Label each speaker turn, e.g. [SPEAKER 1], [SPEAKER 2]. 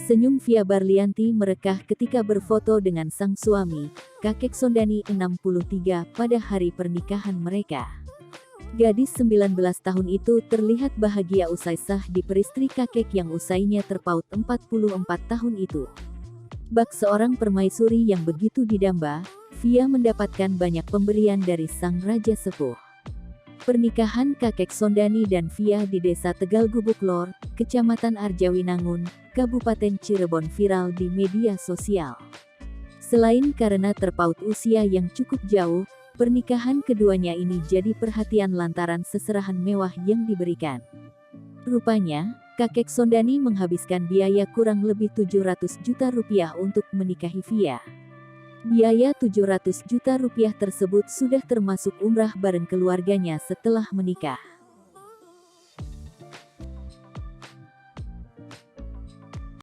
[SPEAKER 1] Senyum Via Barlianti merekah ketika berfoto dengan sang suami, kakek Sondani 63, pada hari pernikahan mereka. Gadis 19 tahun itu terlihat bahagia usai sah diperistri kakek yang usainya terpaut 44 tahun itu. Bak seorang permaisuri yang begitu didamba, Via mendapatkan banyak pemberian dari sang raja sepuh. Pernikahan kakek Sondani dan Via di Desa Tegal Gubuk Lor, Kecamatan Arjawinangun, Kabupaten Cirebon viral di media sosial. Selain karena terpaut usia yang cukup jauh, pernikahan keduanya ini jadi perhatian lantaran seserahan mewah yang diberikan. Rupanya, kakek Sondani menghabiskan biaya kurang lebih 700 juta rupiah untuk menikahi Via. Biaya 700 juta rupiah tersebut sudah termasuk umrah bareng keluarganya setelah menikah.